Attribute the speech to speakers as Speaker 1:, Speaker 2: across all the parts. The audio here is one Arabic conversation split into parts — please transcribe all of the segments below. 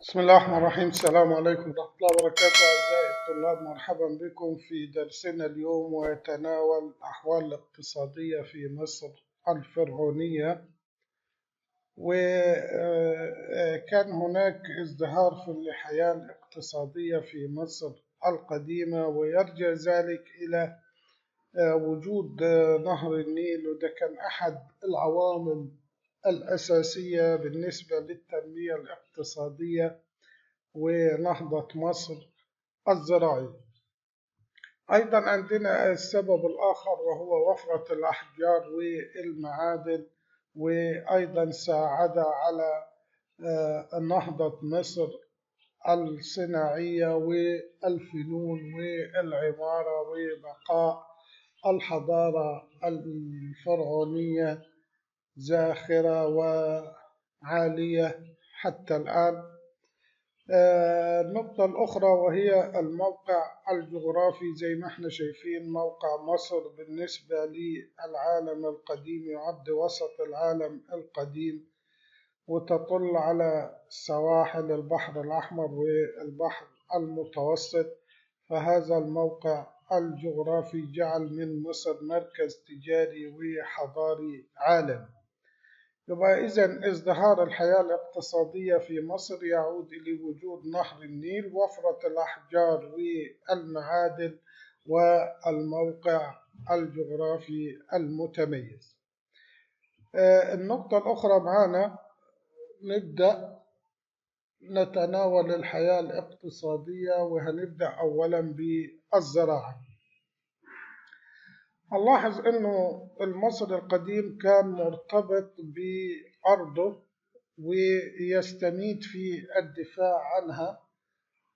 Speaker 1: بسم الله الرحمن الرحيم. السلام عليكم ورحمة الله وبركاته. أعزائي الطلاب، مرحبا بكم في درسنا اليوم، ويتناول الأحوال الاقتصادية في مصر الفرعونية. وكان هناك ازدهار في الحياة الاقتصادية في مصر القديمة، ويرجع ذلك إلى وجود نهر النيل، وده كان أحد العوامل الأساسية بالنسبة للتنمية الاقتصادية ونهضة مصر الزراعية. أيضا عندنا السبب الآخر وهو وفرة الأحجار والمعادن، وأيضا ساعد على نهضة مصر الصناعية والفنون والعمارة وبقاء الحضارة الفرعونية زاخرة وعالية حتى الآن. النقطة الأخرى وهي الموقع الجغرافي. زي ما احنا شايفين، موقع مصر بالنسبة للعالم القديم يعد وسط العالم القديم، وتطل على سواحل البحر الأحمر والبحر المتوسط. فهذا الموقع الجغرافي جعل من مصر مركز تجاري وحضاري عالمي. يبقى إذن ازدهار الحياة الاقتصادية في مصر يعود لوجود نهر النيل، وفرة الأحجار والمعادن، والموقع الجغرافي المتميز. النقطة الأخرى معنا، نبدأ نتناول الحياة الاقتصادية، وهنبدأ أولا بالزراعة. نلاحظ أنه المصري القديم كان مرتبط بأرضه ويستميت في الدفاع عنها،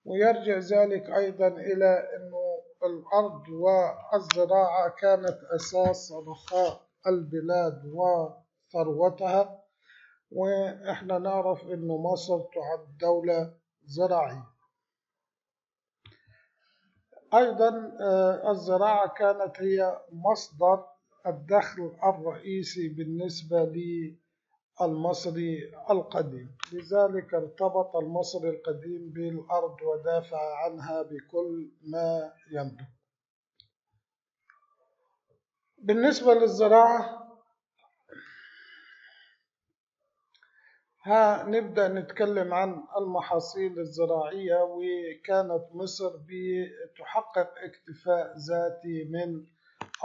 Speaker 1: ويرجع ذلك أيضا إلى أنه الأرض والزراعة كانت أساس رخاء البلاد وثروتها. وإحنا نعرف أنه مصر تعد دولة زراعية. أيضا الزراعة كانت هي مصدر الدخل الرئيسي بالنسبة للمصري القديم، لذلك ارتبط المصري القديم بالأرض ودافع عنها بكل ما يملك. بالنسبة للزراعة، نبدأ نتكلم عن المحاصيل الزراعية. وكانت مصر بتحقق اكتفاء ذاتي من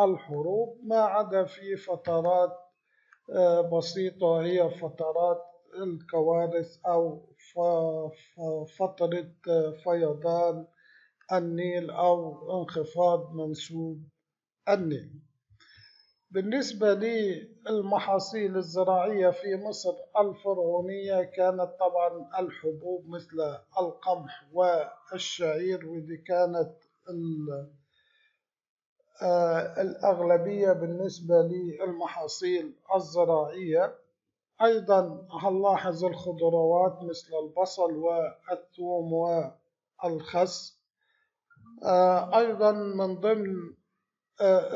Speaker 1: الحروب، ما عدا في فترات بسيطة، هي فترات الكوارث أو فترة فيضان النيل أو انخفاض منسوب النيل. بالنسبة للمحاصيل الزراعية في مصر الفرعونية، كانت طبعا الحبوب مثل القمح والشعير، ودي كانت الأغلبية بالنسبة للمحاصيل الزراعية. أيضا هنلاحظ الخضروات مثل البصل والثوم والخس. أيضا من ضمن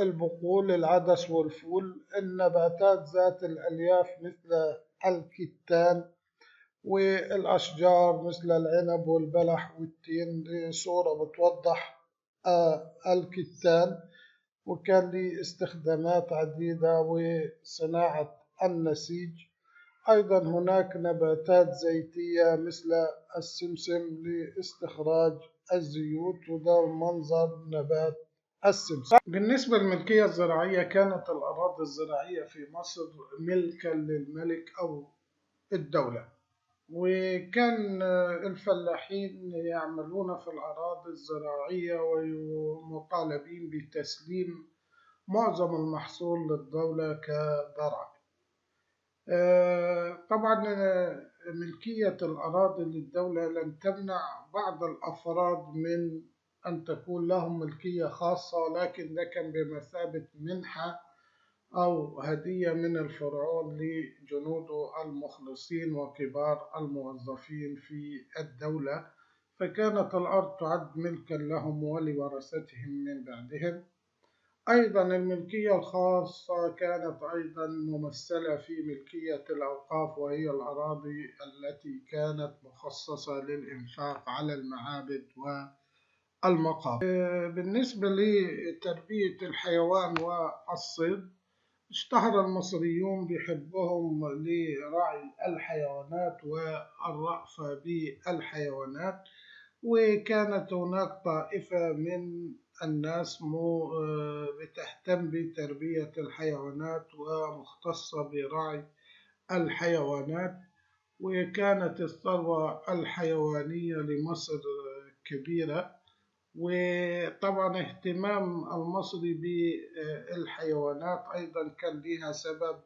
Speaker 1: البقول العدس والفول. النباتات ذات الألياف مثل الكتان، والأشجار مثل العنب والبلح والتين. دي صورة بتوضح الكتان، وكان له استخدامات عديدة وصناعة النسيج. أيضا هناك نباتات زيتية مثل السمسم لاستخراج الزيوت، وده منظر نبات السمسم. بالنسبة للملكية الزراعية، كانت الأراضي الزراعية في مصر ملكا للملك أو الدولة، وكان الفلاحين يعملون في الأراضي الزراعية ومطالبين بتسليم معظم المحصول للدولة كضرائب. طبعا ملكية الأراضي للدولة لم تمنع بعض الأفراد من أن تكون لهم ملكية خاصة، لكن ده كان بمثابة منحة أو هدية من الفرعون لجنوده المخلصين وكبار الموظفين في الدولة. فكانت الأرض تعد ملكا لهم ولورثتهم من بعدهم. أيضا الملكية الخاصة كانت أيضا ممثلة في ملكية الأوقاف، وهي الأراضي التي كانت مخصصة للإنفاق على المعابد والمقابر. بالنسبة لتربية الحيوان والصيد، اشتهر المصريون بحبهم لرعي الحيوانات والرأفة بالحيوانات، وكانت هناك طائفة من الناس بتهتم بتربية الحيوانات ومختصة برعي الحيوانات. وكانت الثروة الحيوانية لمصر كبيرة، وطبعا اهتمام المصري بالحيوانات أيضا كان لها سبب،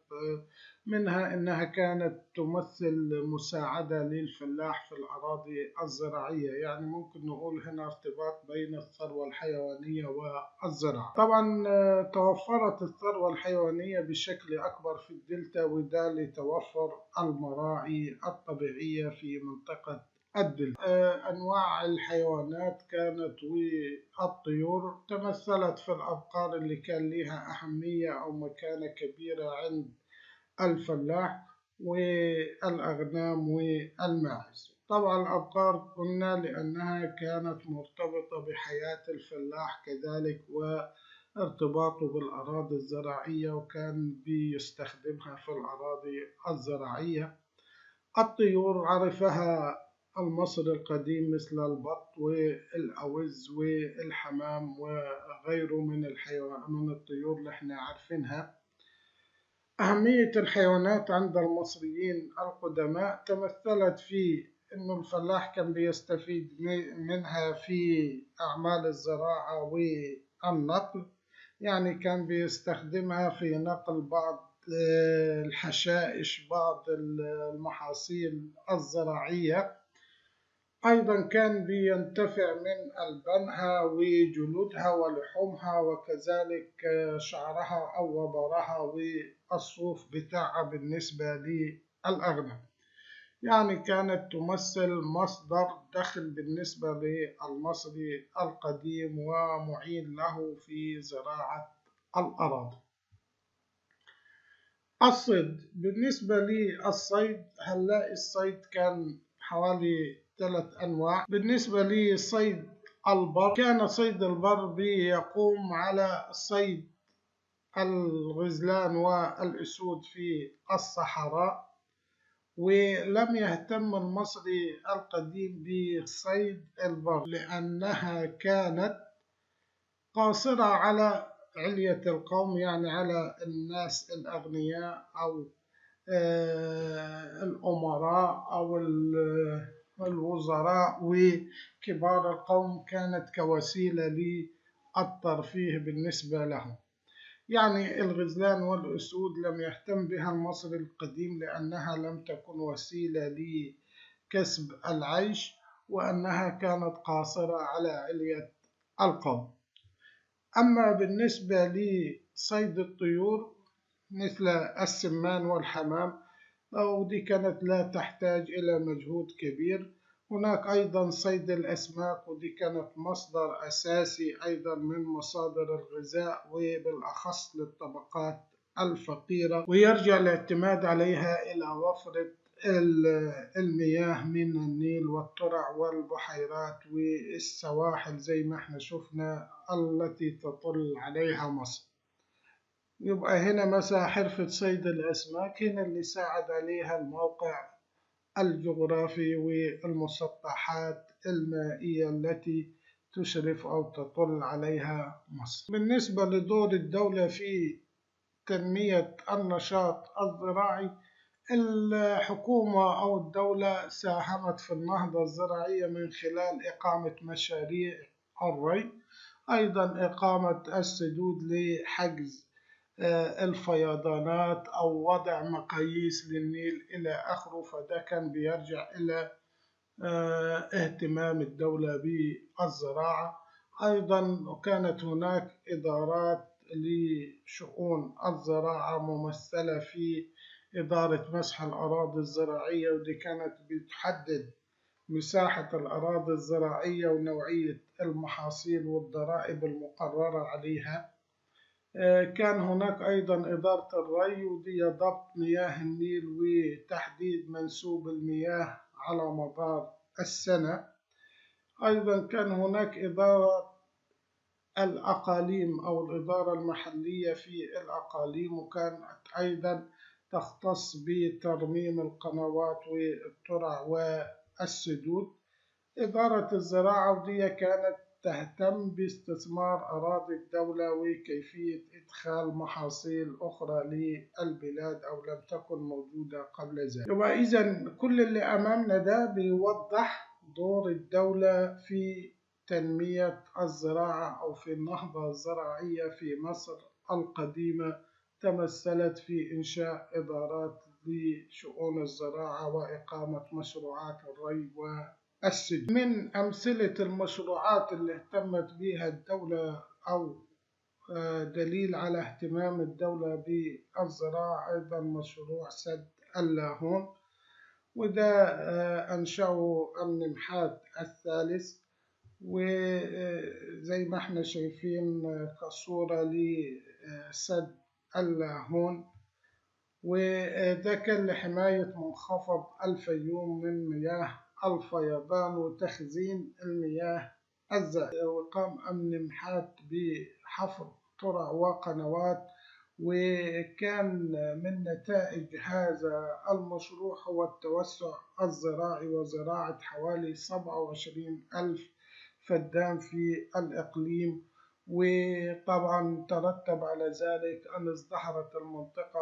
Speaker 1: منها أنها كانت تمثل مساعدة للفلاح في الأراضي الزراعية. يعني ممكن نقول هنا ارتباط بين الثروة الحيوانية والزراعة. طبعا توفرت الثروة الحيوانية بشكل أكبر في الدلتا، وده لتوفر المراعي الطبيعية في منطقة الدلتا. أنواع الحيوانات كانت والطيور تمثلت في الأبقار اللي كان لها أهمية أو مكانة كبيرة عند الفلاح، والأغنام والماعز. طبعا الأبقار قلنا لأنها كانت مرتبطة بحياة الفلاح كذلك وارتباطه بالأراضي الزراعية، وكان بيستخدمها في الأراضي الزراعية. الطيور عرفها المصري القديم مثل البط والأوز والحمام وغيره من من الطيور اللي احنا عارفينها. أهمية الحيوانات عند المصريين القدماء تمثلت في أن الفلاح كان بيستفيد منها في أعمال الزراعة والنقل. يعني كان بيستخدمها في نقل بعض الحشائش، بعض المحاصيل الزراعية. أيضا كان بينتفع من ألبانها وجلودها ولحومها، وكذلك شعرها أو وبرها والصوف بتاعها بالنسبة للأغنام. يعني كانت تمثل مصدر دخل بالنسبة للمصري القديم ومعين له في زراعة الأراضي. الصيد، بالنسبة للصيد هنلاقي الصيد كان حوالي 3 أنواع. بالنسبة لصيد البر، كان صيد البر بيقوم على صيد الغزلان والأسود في الصحراء، ولم يهتم المصري القديم بصيد البر لأنها كانت قاصرة على علية القوم، يعني على الناس الأغنياء أو الأمراء أو الوزراء وكبار القوم، كانت كوسيلة للترفيه بالنسبة لهم. يعني الغزلان والأسود لم يهتم بها المصري القديم لأنها لم تكن وسيلة لكسب العيش، وأنها كانت قاصرة على علية القوم. أما بالنسبة لصيد الطيور مثل السمان والحمام، ودي كانت لا تحتاج إلى مجهود كبير. هناك أيضا صيد الأسماك، ودي كانت مصدر أساسي أيضا من مصادر الغذاء، وبالأخص للطبقات الفقيرة، ويرجع الاعتماد عليها إلى وفرة المياه من النيل والترع والبحيرات والسواحل زي ما احنا شفنا التي تطل عليها مصر. يبقى هنا مثلا حرفة صيد الأسماك هنا اللي ساعد عليها الموقع الجغرافي والمسطحات المائية التي تشرف أو تطل عليها مصر. بالنسبة لدور الدولة في تنمية النشاط الزراعي، الحكومة أو الدولة ساهمت في النهضة الزراعية من خلال إقامة مشاريع الري، أيضا إقامة السدود لحجز الفيضانات أو وضع مقاييس للنيل إلى آخره. فده كان بيرجع إلى اهتمام الدولة بالزراعة. أيضا كانت هناك إدارات لشؤون الزراعة ممثلة في إدارة مسح الأراضي الزراعية، ودي كانت بتحدد مساحة الأراضي الزراعية ونوعية المحاصيل والضرائب المقررة عليها. كان هناك أيضا إدارة الري، ودي ضبط مياه النيل وتحديد منسوب المياه على مدار السنة. أيضا كان هناك إدارة الأقاليم أو الإدارة المحلية في الأقاليم، وكانت أيضا تختص بترميم القنوات والترع والسدود. إدارة الزراعة، ودي كانت تهتم باستثمار أراضي الدولة وكيفية إدخال محاصيل أخرى للبلاد أو لم تكن موجودة قبل ذلك. وإذا كل اللي أمامنا ده بيوضح دور الدولة في تنمية الزراعة أو في النهضة الزراعية في مصر القديمة، تمثلت في إنشاء إدارات لشؤون الزراعة وإقامة مشروعات الري والسجن. من أمثلة المشروعات اللي اهتمت بها الدولة أو دليل على اهتمام الدولة بالزراعة أيضا مشروع سد اللاهون، وده أنشأه النمحات الثالث. وزي ما احنا شايفين كصورة لسد اللاهون، وده كان لحماية منخفض الفيوم من مياه الفيضان وتخزين المياه الزائدة. وقام أمن محات بحفر ترع وقنوات، وكان من نتائج هذا المشروع هو التوسع الزراعي وزراعة حوالي 27 ألف فدان في الإقليم. وطبعا ترتب على ذلك أن ازدهرت المنطقة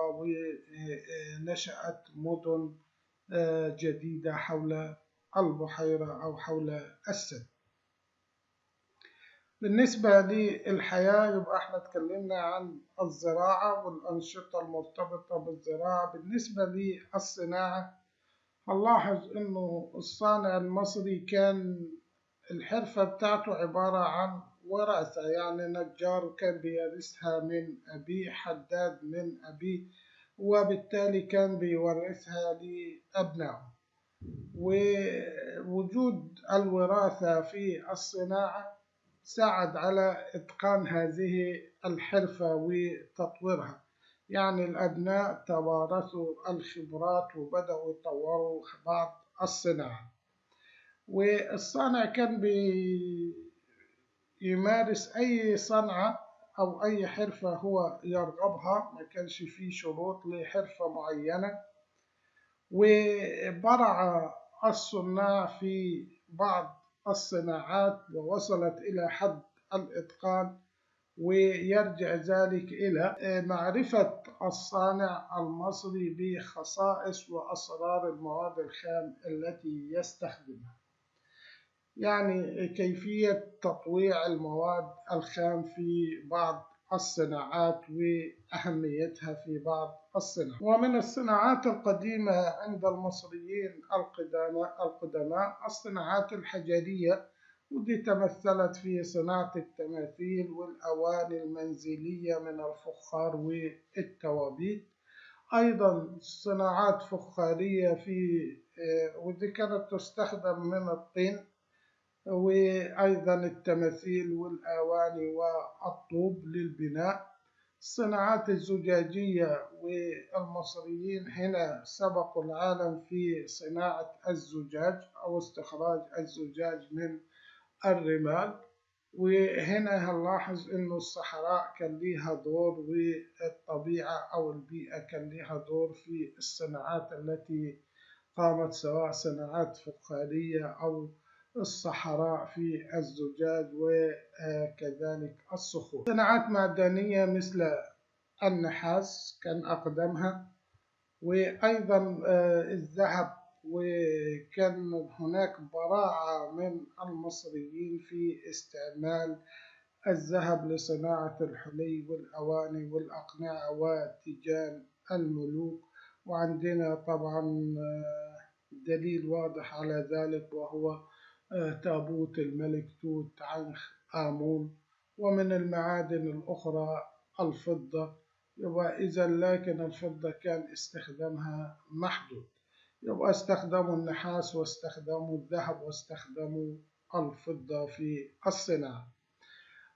Speaker 1: ونشأت مدن جديدة حول البحيرة أو حول السد. بالنسبة للحياة، يبقى احنا اتكلمنا عن الزراعة والأنشطة المرتبطة بالزراعة. بالنسبة للصناعة، هنلاحظ إنه الصانع المصري كان الحرفة بتاعته عبارة عن وراثة، يعني نجار كان بيرثها من أبيه، حداد من أبيه، وبالتالي كان بيورثها لأبنائه. ووجود الوراثة في الصناعة ساعد على إتقان هذه الحرفة وتطويرها، يعني الأبناء توارثوا الخبرات وبدأوا يطوروا بعض الصناعة. والصانع كان بيمارس أي صنعة أو أي حرفة هو يرغبها، ما كانش فيه شروط لحرفة معينة. وبرع الصناع في بعض الصناعات ووصلت إلى حد الإتقان، ويرجع ذلك إلى معرفة الصانع المصري بخصائص وأسرار المواد الخام التي يستخدمها، يعني كيفية تطويع المواد الخام في بعض الصناعات وأهميتها في بعض الصناعات. ومن الصناعات القديمة عند المصريين القدماء الصناعات الحجرية، ودي تمثلت في صناعة التماثيل والأواني المنزلية من الفخار والتوابيت. أيضا صناعات فخارية ودي كانت تستخدم من الطين، وأيضا التماثيل والأواني والطوب للبناء. الصناعات الزجاجية، والمصريين هنا سبقوا العالم في صناعة الزجاج أو استخراج الزجاج من الرمال. وهنا هنلاحظ إنه الصحراء كان ليها دور، والطبيعة أو البيئة كان ليها دور في الصناعات التي قامت، سواء صناعات فخارية أو الصحراء في الزجاج وكذلك الصخور. صناعات معدنية مثل النحاس كان أقدمها، وأيضا الذهب. وكان هناك براعة من المصريين في استعمال الذهب لصناعة الحلي والأواني والأقنعة وتيجان الملوك. وعندنا طبعا دليل واضح على ذلك، وهو تابوت الملك توت عنخ آمون. ومن المعادن الأخرى الفضة، يبقى إذا لكن الفضة كان استخدامها محدود، يبقى استخدموا النحاس واستخدموا الذهب واستخدموا الفضة في الصناعة.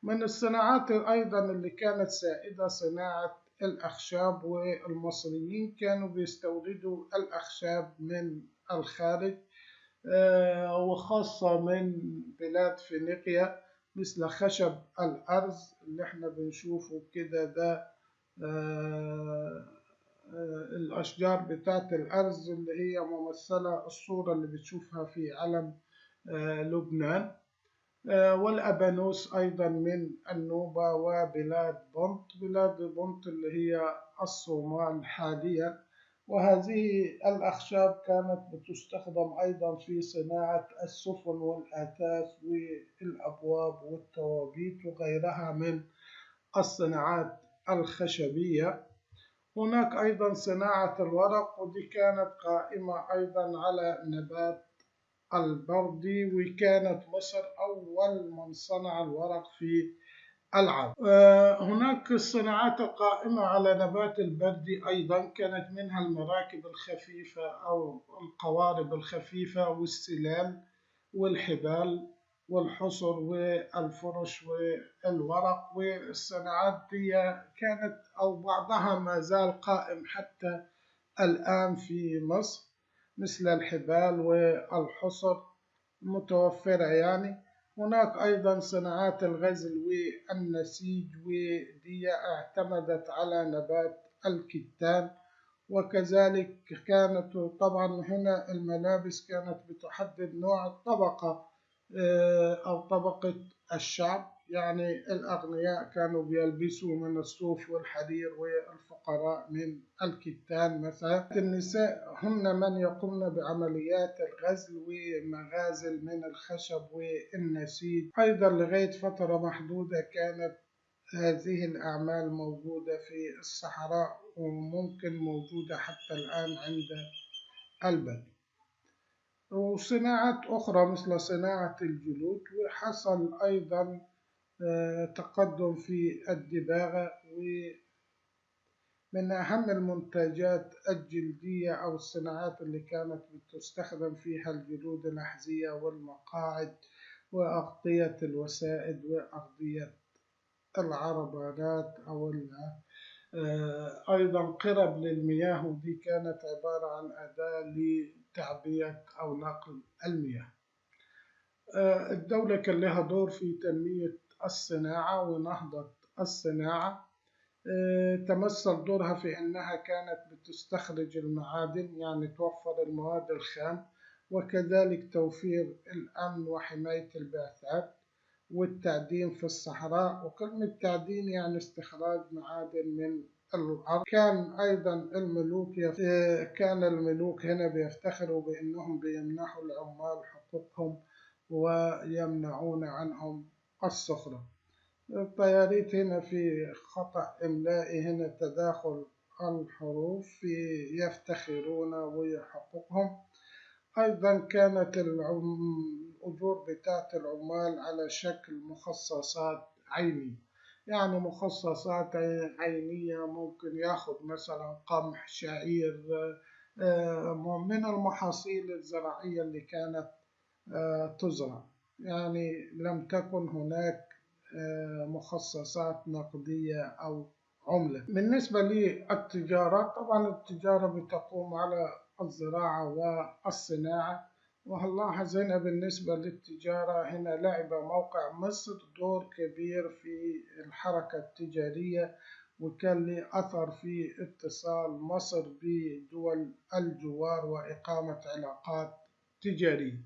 Speaker 1: من الصناعات أيضا اللي كانت سائدة صناعة الأخشاب، والمصريين كانوا بيستوردوا الأخشاب من الخارج، وخاصة من بلاد فينيقيا، مثل خشب الأرز اللي احنا بنشوفه كده ده. الأشجار بتاعت الأرز اللي هي ممثلة الصورة اللي بتشوفها في علم لبنان. والأبانوس أيضا من النوبة وبلاد بونت اللي هي الصومال حاليا. وهذه الأخشاب كانت بتستخدم أيضا في صناعة السفن والآثاث والأبواب والتوابيت وغيرها من الصناعات الخشبية. هناك أيضا صناعة الورق، ودي كانت قائمة أيضا على نبات البردي، وكانت مصر أول من صنع الورق في العالم. هناك الصناعات القائمة على نبات البردي أيضا كانت منها المراكب الخفيفة أو القوارب الخفيفة والسلال والحبال والحصر والفرش والورق. والصناعات دي كانت أو بعضها ما زال قائم حتى الآن في مصر، مثل الحبال والحصر متوفرة يعني. هناك أيضا صناعات الغزل والنسيج، ودي اعتمدت على نبات الكتان. وكذلك كانت طبعا هنا الملابس كانت بتحدد نوع الطبقة أو طبقة الشعب، يعني الأغنياء كانوا بيلبسوا من الصوف والحرير، والفقراء من الكتان مثلا. النساء هن من يقومن بعمليات الغزل ومغازل من الخشب والنسيج. أيضا لغاية فترة محدودة كانت هذه الأعمال موجودة في الصحراء، وممكن موجودة حتى الآن عند البدو. وصناعات أخرى مثل صناعة الجلود، وحصل أيضا تقدم في الدباغة. ومن أهم المنتجات الجلدية أو الصناعات اللي كانت بتستخدم فيها الجلود الأحذية والمقاعد وأغطية الوسائد وأغطية العربانات أو أيضا قرب للمياه، ودي كانت عبارة عن أداة لتعبئة أو نقل المياه. الدولة كان لها دور في تنمية الصناعة ونهضة الصناعة. تمثل دورها في أنها كانت بتستخرج المعادن، يعني توفر المواد الخام، وكذلك توفير الأمن وحماية البعثات والتعدين في الصحراء. وكلمة تعدين يعني استخراج معادن من الأرض. كان أيضا الملوك هنا بيفتخروا بأنهم بيمنحوا العمال حقوقهم ويمنعون عنهم السخرة. الطياريت هنا في خطأ إملائي، هنا تداخل الحروف في يفتخرون وحقوقهم. أيضا كانت الأجور بتاعت العمال على شكل مخصصات عينية، يعني مخصصات عينية ممكن ياخد مثلا قمح، شعير، من المحاصيل الزراعية اللي كانت تزرع. يعني لم تكن هناك مخصصات نقدية أو عملة. بالنسبة للتجارة، طبعا التجارة بتقوم على الزراعة والصناعة. وهنلاحظ هنا بالنسبة للتجارة هنا لعب موقع مصر دور كبير في الحركة التجارية، وكان له أثر في اتصال مصر بدول الجوار وإقامة علاقات تجارية.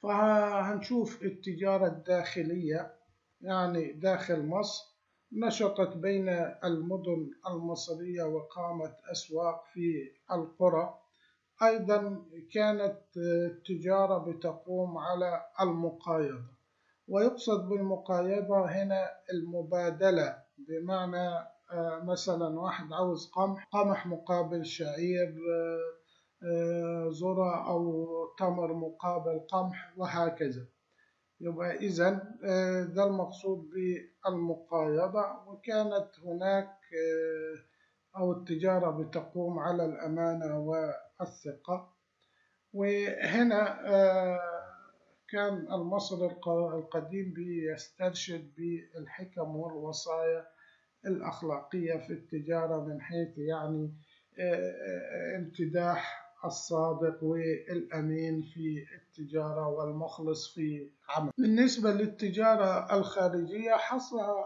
Speaker 1: فهنشوف التجارة الداخلية، يعني داخل مصر نشطت بين المدن المصرية وقامت أسواق في القرى. أيضا كانت التجارة بتقوم على المقايضة، ويقصد بالمقايضة هنا المبادلة، بمعنى مثلا واحد عاوز قمح مقابل شعير، ذرة أو تمر مقابل قمح، وهكذا. يبقى إذن ده المقصود بالمقايضة. وكانت هناك أو التجارة بتقوم على الأمانة والثقة. وهنا كان المصري القديم بيسترشد بالحكم والوصايا الأخلاقية في التجارة، من حيث يعني امتداح الصادق والأمين في التجارة والمخلص في عمل. بالنسبة للتجارة الخارجية،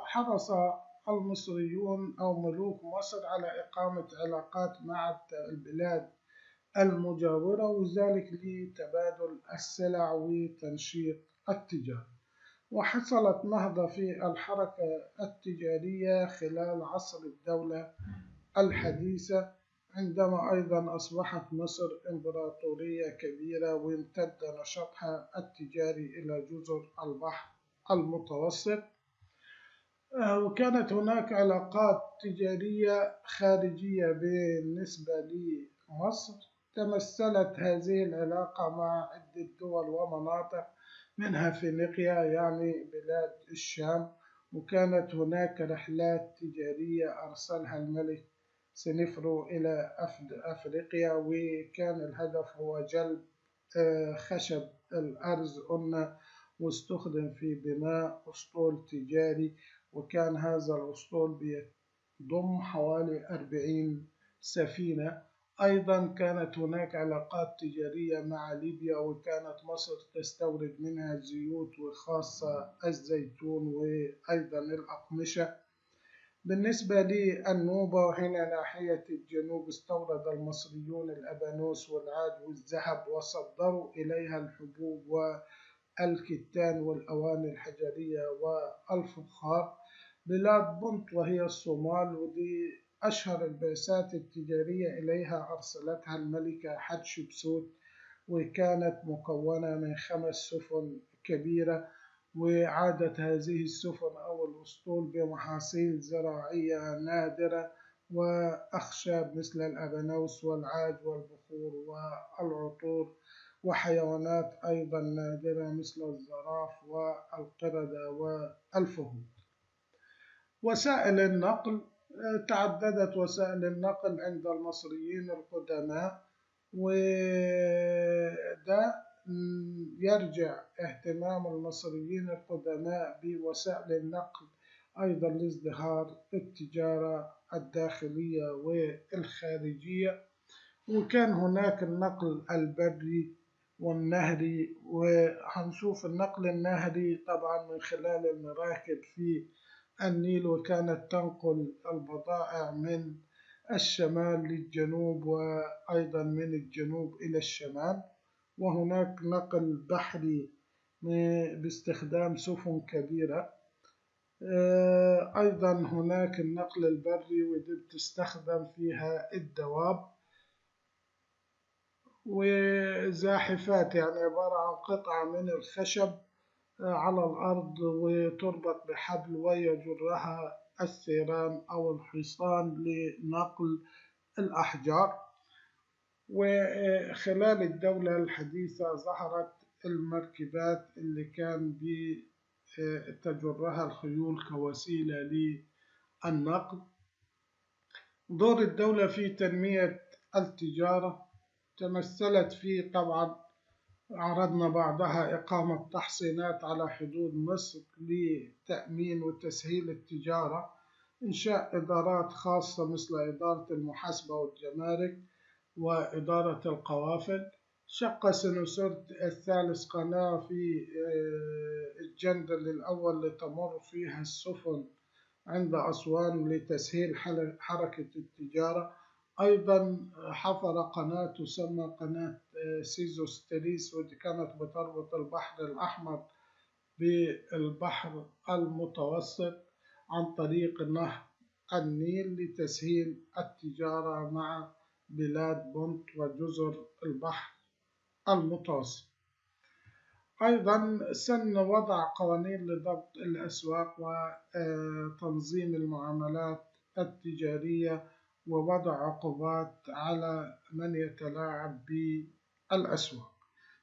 Speaker 1: حرص المصريون أو ملوك مصر على إقامة علاقات مع البلاد المجاورة، وذلك لتبادل السلع وتنشيط التجارة. وحصلت نهضة في الحركة التجارية خلال عصر الدولة الحديثة، عندما أيضا أصبحت مصر إمبراطورية كبيرة وامتد نشاطها التجاري إلى جزر البحر المتوسط. وكانت هناك علاقات تجارية خارجية بالنسبة لمصر، تمثلت هذه العلاقة مع عدة دول ومناطق، منها فينيقيا يعني بلاد الشام. وكانت هناك رحلات تجارية أرسلها الملك سنفرو إلى أفريقيا، وكان الهدف هو جلب خشب الأرز قلنا، واستخدم في بناء أسطول تجاري، وكان هذا الأسطول بيضم حوالي 40 سفينة. أيضا كانت هناك علاقات تجارية مع ليبيا، وكانت مصر تستورد منها الزيوت وخاصة الزيتون وأيضا الأقمشة. بالنسبة للنوبة هنا ناحية الجنوب، استورد المصريون الأبانوس والعاج والذهب، وصدروا إليها الحبوب والكتان والأواني الحجرية والفخار. بلاد بنط وهي الصومال، ودي أشهر البعثات التجارية إليها أرسلتها الملكة حتشبسوت، وكانت مكونة من 5 سفن كبيرة. وعادت هذه السفن أو الأسطول بمحاصيل زراعية نادرة وأخشاب مثل الأبانوس والعاج والبخور والعطور، وحيوانات أيضا نادرة مثل الزراف والقردة والفهود. وسائل النقل، تعددت وسائل النقل عند المصريين القدماء، وده يرجع اهتمام المصريين القدماء بوسائل النقل أيضا لازدهار التجارة الداخلية والخارجية. وكان هناك النقل البري والنهري، وهنشوف النقل النهري طبعا من خلال المراكب في النيل، وكانت تنقل البضائع من الشمال للجنوب وأيضا من الجنوب إلى الشمال. وهناك نقل بحري باستخدام سفن كبيرة. أيضا هناك النقل البري، ودي بتستخدم فيها الدواب وزاحفات، يعني عبارة عن قطعة من الخشب على الأرض وتربط بحبل ويجرها الثيران أو الحصان لنقل الأحجار. وخلال الدولة الحديثة ظهرت المركبات اللي كان بتجرها الخيول كوسيلة للنقل. دور الدولة في تنمية التجارة تمثلت في، طبعا عرضنا بعضها، إقامة تحصينات على حدود مصر لتأمين وتسهيل التجارة، إنشاء إدارات خاصة مثل إدارة المحاسبة والجمارك وإدارة القوافل. شق سنوسرت الثالث قناة في الجندل الأول لتمر فيها السفن عند أسوان لتسهيل حركة التجارة. أيضا حفر قناة تسمى قناة سيزوستريس، ودي كانت بتربط البحر الأحمر بالبحر المتوسط عن طريق نهر النيل لتسهيل التجارة مع بلاد بنط وجزر البحر المتوسط. أيضا سن وضع قوانين لضبط الأسواق وتنظيم المعاملات التجارية، ووضع عقوبات على من يتلاعب بالأسواق.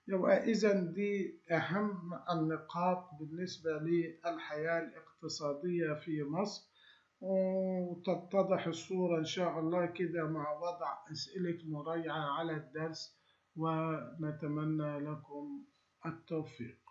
Speaker 1: يبقى إذن دي أهم النقاط بالنسبة للحياة الاقتصادية في مصر، وتتضح الصورة إن شاء الله كده مع وضع أسئلة مراجعة على الدرس، ونتمنى لكم التوفيق.